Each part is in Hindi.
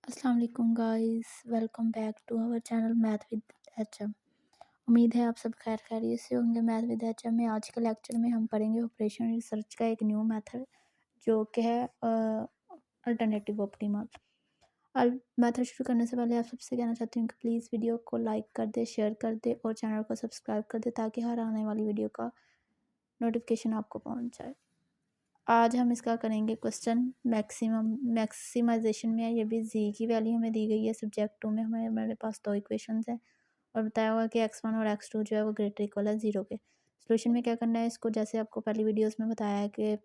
अस्सलाम वालेकुम guys, welcome back to our channel Math with HM. उम्मीद है आप सब खैर खैरियत से होंगे। मैथ विद एचएम में आज के लेक्चर में हम पढ़ेंगे ऑपरेशन रिसर्च का एक न्यू मेथड जो कि है अल्टरनेटिव ऑप्टिमल। मेथड शुरू करने से पहले आप सबसे कहना चाहती हूँ कि प्लीज़ वीडियो को लाइक कर दे, शेयर कर दे और चैनल को सब्सक्राइब कर दे ताकि हर आने वाली वीडियो का नोटिफिकेशन आपको पहुँच जाए। आज हम इसका करेंगे क्वेश्चन मैक्सिमाइजेशन में है। ये भी जी की वैल्यू हमें दी गई है। सब्जेक्ट 2 में हमारे पास दो इक्वेशंस हैं और बताया हुआ है कि x1 और x2 जो है वो ग्रेटर इक्वल है 0 के। सोल्यूशन में क्या करना है, इसको जैसे आपको पहली वीडियोस में बताया है कि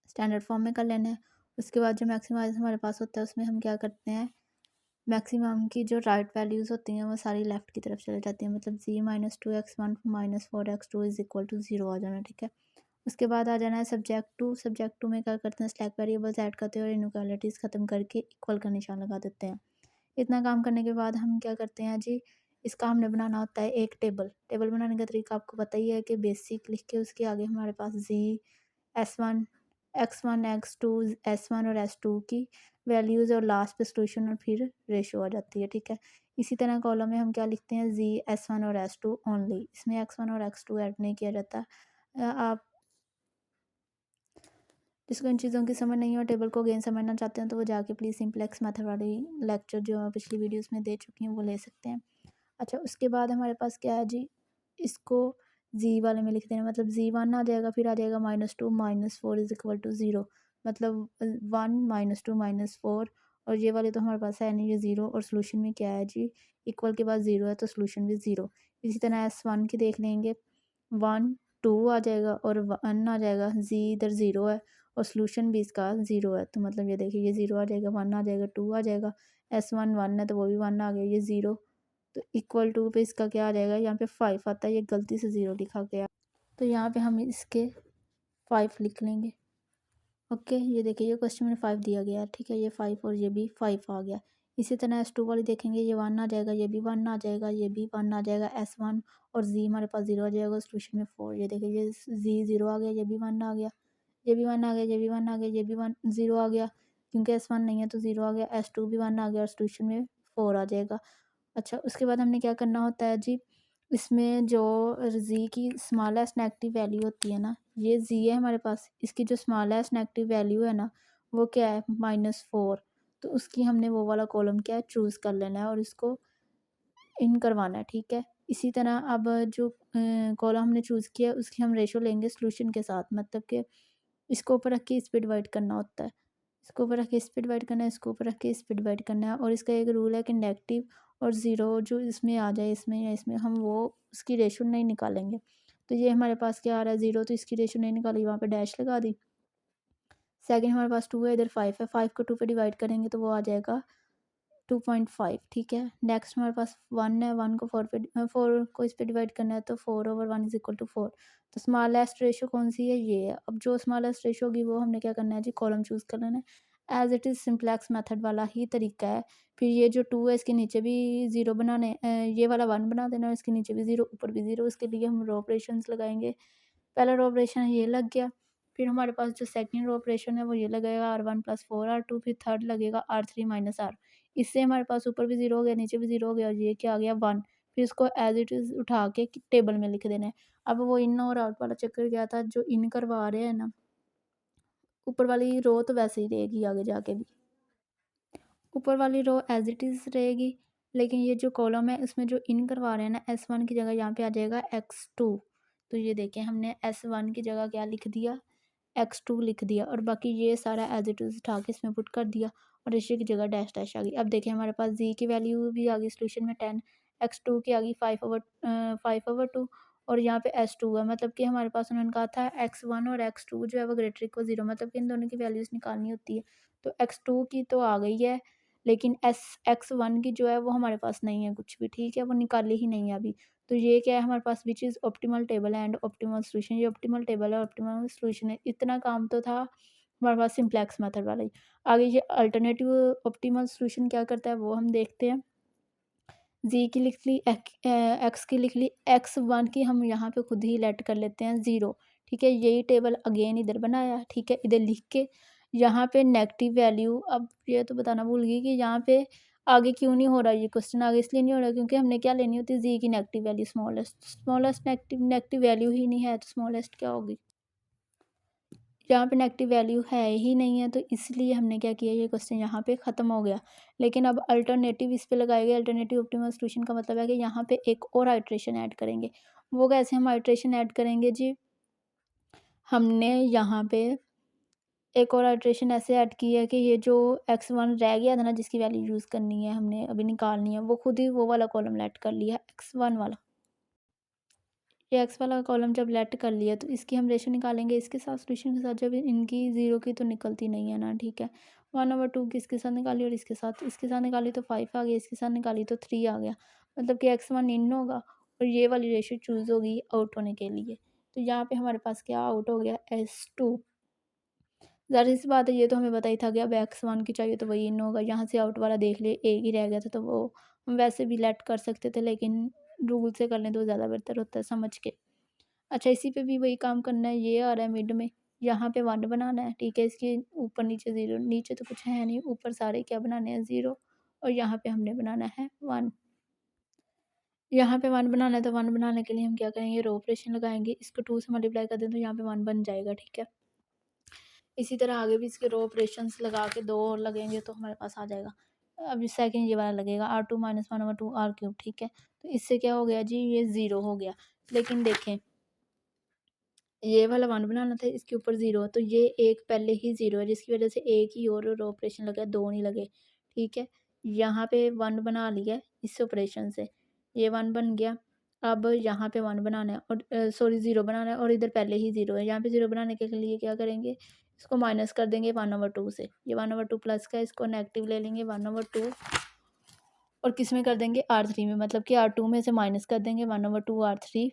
स्टैंडर्ड फॉर्म में कर लेना है। उसके बाद जो मैक्सिमाइज हमारे पास होता है उसमें हम क्या करते हैं, मैक्सिमम की जो राइट वैल्यूज़ होती हैं वो सारी लेफ्ट की तरफ चले जाती हैं। मतलब जी -2x1 -4x2 is equal to 0 आ जाना। ठीक है, उसके बाद आ जाना है सब्जेक्ट टू में क्या करते हैं, स्लैक वेरिएबल्स ऐड करते हैं और इनइक्वालिटीज़ ख़त्म करके इक्वल का निशान लगा देते हैं। इतना काम करने के बाद हम क्या करते हैं जी, इसका हमने बनाना होता है एक टेबल बनाने का तरीका आपको पता ही है कि बेसिक लिख के उसके आगे हमारे पास जी S1 x1 x2 S1 और S2 की वैल्यूज़ और लास्ट पे सॉल्यूशन और फिर रेशो आ जाती है। ठीक है, इसी तरह कॉलम में हम क्या लिखते हैं, जी S1 और S2 ओनली, इसमें x1 और x2 ऐड नहीं किया जाता। आप जिसको इन चीज़ों की समझ नहीं हो, टेबल को अगेन समझना चाहते हैं तो वो जाके प्लीज़ सिंपलेक्स मेथड वाली लेक्चर जो पिछली वीडियोस में दे चुकी हैं वो ले सकते हैं। अच्छा, उसके बाद हमारे पास क्या है जी, इसको जी वाले में लिख देना। मतलब जी1 आ जाएगा, फिर आ जाएगा -2 -4 इज इक्वल टू 0। मतलब 1 -2 -4 और ये वाले तो हमारे पास है नहीं, ये 0 और सोल्यूशन में क्या है जी, इक्वल के बाद 0 है तो सोल्यूशन भी 0। इसी तरह S1 की देख लेंगे, 1 2 आ जाएगा और 1 आ जाएगा। जी इधर 0 है और सोल्यूशन भी इसका 0 है, तो मतलब ये देखिए ये 0 आ जाएगा, 1 आ जाएगा, 2 आ जाएगा। S1 1 है तो वो भी 1 आ गया, ये 0। तो इक्वल टू पे इसका क्या आ जाएगा, यहाँ पे 5 आता है, ये गलती से 0 लिखा गया तो यहाँ पे हम इसके 5 लिख लेंगे। ओके, ये देखिए ये क्वेश्चन में 5 दिया गया है। ठीक है, ये 5 और ये भी 5 आ गया। इसी तरह S2 वाली देखेंगे, ये 1 आ जाएगा, ये भी 1 आ जाएगा, ये भी 1 आ जाएगा। S1 और जी हमारे पास 0 आ जाएगा, सोल्यूशन में 4। ये देखिए ये जी 0 आ गया, ये भी 1 आ गया, ये भी 1 आ गया, ये भी 1 आ गया, ये भी 1 0 आ गया, क्योंकि S1 नहीं है तो 0 आ गया। S2 भी 1 आ गया और सोल्यूशन में 4 आ जाएगा। अच्छा, उसके बाद हमने क्या करना होता है जी, इसमें जो जी की स्मॉलेस्ट नेगेटिव वैल्यू होती है ना, ये जी है हमारे पास, इसकी जो स्मॉलेस्ट नेगेटिव वैल्यू है ना वो क्या है, -4। तो उसकी हमने वो वाला कॉलम क्या है, चूज़ कर लेना है और इसको इन करवाना है। ठीक है, इसी तरह अब जो कॉलम हमने चूज़ किया उसकी हम रेशो लेंगे सोल्यूशन के साथ। मतलब कि इसको ऊपर रख के इस पे डिवाइड करना होता है, इसको ऊपर रख के इस पे डिवाइड करना है, इसको ऊपर रख के इस पे डिवाइड करना है। और इसका एक रूल है कि नेगेटिव और ज़ीरो जो इसमें आ जाए, इसमें या इसमें, हम वो उसकी रेशो नहीं निकालेंगे। तो ये हमारे पास क्या आ रहा है, 0, तो इसकी रेशो नहीं निकाली, वहाँ पे डैश लगा दी। सेकंड हमारे पास 2 है, इधर 5 है, 5 को 2 पे डिवाइड करेंगे तो वो आ जाएगा 2.5। ठीक है, नेक्स्ट हमारे पास 1 है, 1 को 4 को इस पे डिवाइड करना है तो 4/1 इज इक्वल टू 4। तो स्मॉलेस्ट रेशो कौन सी है, ये है। अब जो स्मॉलेस्ट रेशो होगी वो हमने क्या करना है जी, कॉलम चूज़ कर लेना है। As it is simplex method वाला ही तरीका है। फिर ये जो 2 है इसके नीचे भी 0 बनाने, ये वाला 1 बना देना और इसके नीचे भी 0, ऊपर भी 0। इसके लिए हम रो ऑपरेशंस लगाएंगे। पहला रो ऑपरेशन ये लग गया, फिर हमारे पास जो सेकंड रो ऑपरेशन है वो ये लगेगा, R1 + 4R2, फिर थर्ड लगेगा R3 - R। इससे हमारे पास ऊपर भी 0 हो गया, नीचे भी 0 हो गया और ये क्या आ गया, 1। फिर इसको एज इट इज़ उठा के टेबल में लिख देना है। अब वो इन और आउट वाला चक्कर क्या था, जो इन करवा रहे हैं ना, ऊपर वाली रो तो वैसे ही रहेगी आगे जाके भी, ऊपर वाली रो एज इट इज़ रहेगी, लेकिन ये जो कॉलम है उसमें जो इन करवा रहे हैं ना, S1 की जगह यहाँ पे आ जाएगा x2। तो ये देखें हमने S1 की जगह क्या लिख दिया, x2 लिख दिया और बाकी ये सारा एज इट इज़ उठा के इसमें पुट कर दिया और रेशियो की जगह डैश डैश आ गई। अब देखिए हमारे पास जी की वैल्यू भी आ गई सोल्यूशन में 10, x2 की आ गई 5/2 और यहाँ पे S2 है। मतलब कि हमारे पास उन्होंने कहा था x1 और x2 जो है वो ग्रेटर इक्वल 0, मतलब कि इन दोनों की वैल्यूज़ निकालनी होती है। तो x2 की तो आ गई है, लेकिन x1 की जो है वो हमारे पास नहीं है कुछ भी। ठीक है, वो निकाली ही नहीं है अभी। तो ये क्या है हमारे पास, which is optimal table and optimal solution. ये ऑप्टिमल टेबल है, ऑप्टिमल सॉल्यूशन है। इतना काम तो था हमारे पास सिंप्लेक्स मेथड वाला ही। आगे ये अल्टरनेटिव ऑप्टिमल सॉल्यूशन क्या करता है वो हम देखते हैं। जी की लिख ली, एक्स की लिख ली, x1 की हम यहाँ पे खुद ही लेट कर लेते हैं 0। ठीक है, यही टेबल अगेन इधर बनाया। ठीक है, इधर लिख के यहाँ पे नेगेटिव वैल्यू, अब ये तो बताना भूल गई कि यहाँ पे आगे क्यों नहीं हो रहा ये क्वेश्चन, आगे इसलिए नहीं हो रहा क्योंकि हमने क्या लेनी होती है, जी की negative value smallest negative value ही नहीं है तो स्मॉलेस्ट क्या होगी। यहाँ पे नेगेटिव वैल्यू है ही नहीं है तो इसलिए हमने क्या किया, ये क्वेश्चन यहाँ पे ख़त्म हो गया। लेकिन अब अल्टरनेटिव इस पे लगाएंगे, अल्टरनेटिव ऑप्टिमल सॉल्यूशन का मतलब है कि यहाँ पे एक और आइट्रेशन ऐड करेंगे। वो कैसे हम आइट्रेशन ऐड करेंगे जी, हमने यहाँ पे एक और आइट्रेशन ऐसे ऐड की है कि ये जो x1 रह गया था ना, जिसकी वैल्यू यूज़ करनी है हमने अभी निकालनी है, वो खुद ही वो वाला कॉलम लेट कर लिया x1 वाला। ये x वाला कॉलम जब लेट कर लिया तो इसकी हम रेशो निकालेंगे इसके साथ, सॉल्यूशन के साथ, जब इनकी ज़ीरो की तो निकलती नहीं है ना, ठीक है। 1/2 की इसके साथ निकाली और इसके साथ निकाली तो 5 आ गया, इसके साथ निकाली तो 3 आ गया। मतलब कि x1 इन होगा और ये वाली रेशो चूज़ होगी आउट होने के लिए। तो यहाँ पे हमारे पास क्या आउट हो गया, S2। ज़ाहिर-सी बात है, ये तो हमें पता ही था कि अब x1 की चाहिए तो वही इन होगा। यहाँ से आउट वाला देख लिए, एक ही रह गया था तो वो हम वैसे भी लेट कर सकते थे, लेकिन रूल से कर लें तो ज़्यादा बेहतर होता है समझ के। अच्छा, इसी पे भी वही काम करना है, ये आ रहा है मिड में, यहाँ पे 1 बनाना है, ठीक है। इसके ऊपर नीचे 0, नीचे तो कुछ है नहीं, ऊपर सारे क्या बनाने हैं 0 और यहाँ पे हमने बनाना है 1। यहाँ पे 1 बनाना है तो 1 बनाने के लिए हम क्या करेंगे, रो ऑपरेशन लगाएँगे, इसको 2 से मल्टीप्लाई कर दें तो यहाँ पे 1 बन जाएगा, ठीक है। इसी तरह आगे भी इसके रो ऑपरेशंस लगा के 2 और लगेंगे तो हमारे पास आ जाएगा। अब सेकंड ये वाला लगेगा r2 - 1/2 r3, ठीक है। तो इससे क्या हो गया जी, ये 0 हो गया। लेकिन देखें, ये वाला 1 बनाना था, इसके ऊपर 0 तो ये एक पहले ही 0 है जिसकी वज़ह से एक ही और ऑपरेशन लगा, 2 नहीं लगे, ठीक है। यहाँ पे 1 बना लिया है इस ऑपरेशन से, ये 1 बन गया। अब यहाँ पे 1 बनाना है और सॉरी 0 बनाना है और इधर पहले ही 0 है। यहाँ पे 0 बनाने के लिए क्या करेंगे, इसको माइनस कर देंगे 1/2 से। ये 1/2 प्लस का, इसको नेगेटिव ले लेंगे 1/2 और किस में कर देंगे, r3 में, मतलब कि r2 में से माइनस कर देंगे 1/2 r3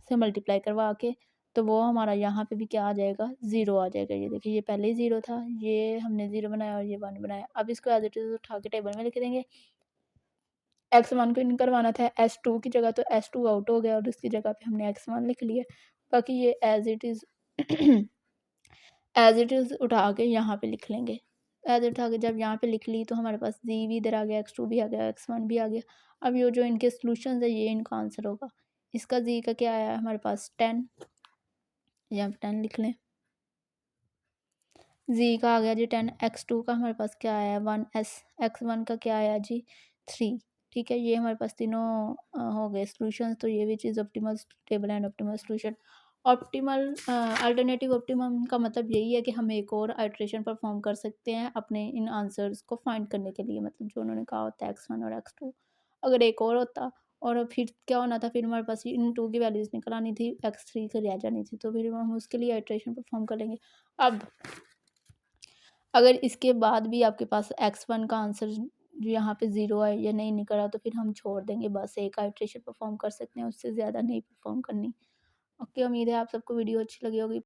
से मल्टीप्लाई करवा के, तो वो हमारा यहाँ पे भी क्या आ जाएगा, 0 आ जाएगा। ये देखिए, ये पहले ही 0 था, ये हमने 0 बनाया और ये 1 बनाया। अब इसको एज़ इट इज़ उठा के टेबल में लिख देंगे। x1 को इन करवाना था s2 की जगह, तो s2 आउट हो गया और उसकी जगह पे हमने x1 लिख लिया। बाकी ये as it is as it is उठा के यहाँ पे लिख लेंगे। एज़ इट उठा के जब यहाँ पे लिख ली तो हमारे पास जी भी इधर आ गया, x2 भी आ गया, x1 भी आ गया। अब ये जो इनके सॉल्यूशंस है ये इनका आंसर होगा। इसका जी का क्या आया है हमारे पास 10, यहाँ पे 10 लिख लें। जी का आ गया जी 10, x2 का हमारे पास क्या आया है 1, x1 का क्या आया जी 3, ठीक है। ये हमारे पास तीनों हो गए सॉल्यूशंस। तो ये विच is optimal table and optimal solution. Optimal alternative optimum का मतलब यही है कि हम एक और आइट्रेशन परफॉर्म कर सकते हैं अपने इन आंसर्स को फाइंड करने के लिए, मतलब जो उन्होंने कहा होता है x1 और x2। अगर एक और होता और फिर क्या होना था, फिर हमारे पास इन 2 की वैल्यूज़ निकल आनी थी, x3 की रह जानी थी, तो फिर हम उसके लिए आइट्रेशन परफॉर्म कर लेंगे। अब अगर इसके बाद भी आपके पास x1 का आंसर जो यहाँ पे 0 है या नहीं निकला तो फिर हम छोड़ देंगे, बस एक आइट्रेशन परफॉर्म कर सकते हैं, उससे ज़्यादा नहीं परफॉर्म करनी। ओके, उम्मीद है आप सबको वीडियो अच्छी लगी होगी।